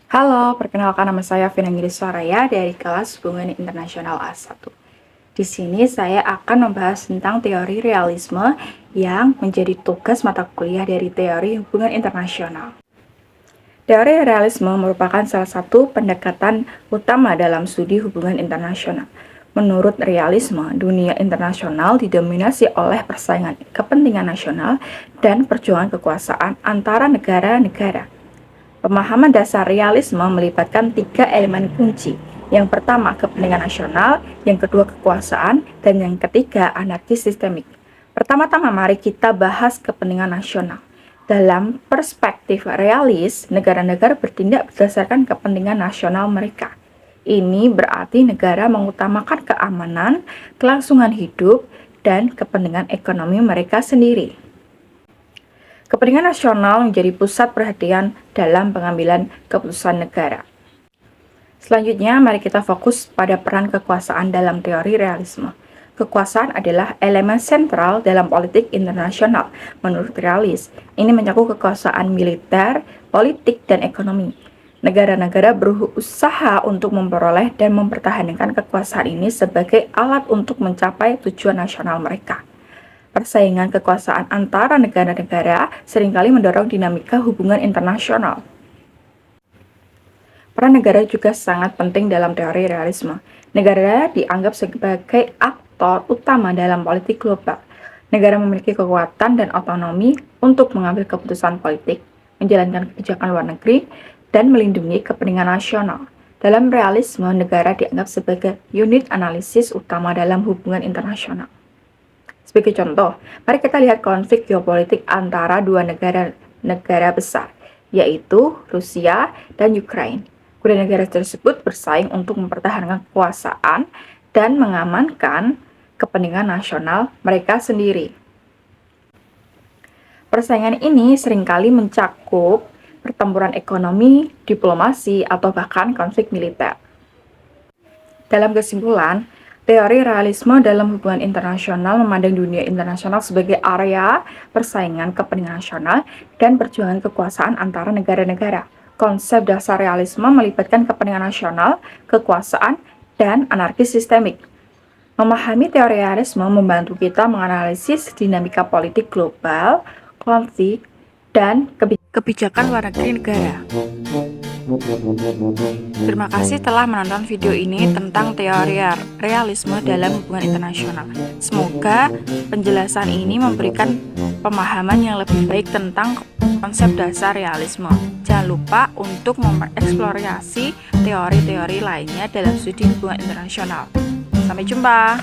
Halo, perkenalkan nama saya Vinanggiri Soraya dari kelas Hubungan Internasional A1. Di sini saya akan membahas tentang teori realisme yang menjadi tugas mata kuliah dari teori hubungan internasional. Teori realisme merupakan salah satu pendekatan utama dalam studi hubungan internasional. Menurut realisme, dunia internasional didominasi oleh persaingan kepentingan nasional dan perjuangan kekuasaan antara negara-negara. Pemahaman dasar realisme melibatkan 3 elemen kunci. Yang pertama, kepentingan nasional, yang kedua, kekuasaan, dan yang ketiga, anarki sistemik. Pertama-tama, mari kita bahas kepentingan nasional. Dalam perspektif realis, negara-negara bertindak berdasarkan kepentingan nasional mereka. Ini berarti negara mengutamakan keamanan, kelangsungan hidup, dan kepentingan ekonomi mereka sendiri. Kepentingan nasional menjadi pusat perhatian dalam pengambilan keputusan negara. Selanjutnya, mari kita fokus pada peran kekuasaan dalam teori realisme. Kekuasaan adalah elemen sentral dalam politik internasional. Menurut realis, ini mencakup kekuasaan militer, politik, dan ekonomi. Negara-negara berusaha untuk memperoleh dan mempertahankan kekuasaan ini sebagai alat untuk mencapai tujuan nasional mereka. Persaingan kekuasaan antara negara-negara seringkali mendorong dinamika hubungan internasional. Peran negara juga sangat penting dalam teori realisme. Negara dianggap sebagai aktor utama dalam politik global. Negara memiliki kekuatan dan otonomi untuk mengambil keputusan politik, menjalankan kebijakan luar negeri, dan melindungi kepentingan nasional. Dalam realisme, negara dianggap sebagai unit analisis utama dalam hubungan internasional. Sebagai contoh, mari kita lihat konflik geopolitik antara dua negara besar, yaitu Rusia dan Ukraina. Kedua negara tersebut bersaing untuk mempertahankan kekuasaan dan mengamankan kepentingan nasional mereka sendiri. Persaingan ini seringkali mencakup pertempuran ekonomi, diplomasi, atau bahkan konflik militer. Dalam kesimpulan, teori realisme dalam hubungan internasional memandang dunia internasional sebagai area persaingan kepentingan nasional dan perjuangan kekuasaan antara negara-negara. Konsep dasar realisme melibatkan kepentingan nasional, kekuasaan, dan anarki sistemik. Memahami teori realisme membantu kita menganalisis dinamika politik global, konflik, dan kebijakan luar negeri negara. Terima kasih telah menonton video ini tentang teori realisme dalam hubungan internasional. Semoga penjelasan ini memberikan pemahaman yang lebih baik tentang konsep dasar realisme. Jangan lupa untuk mengeksplorasi teori-teori lainnya dalam studi hubungan internasional. Sampai jumpa.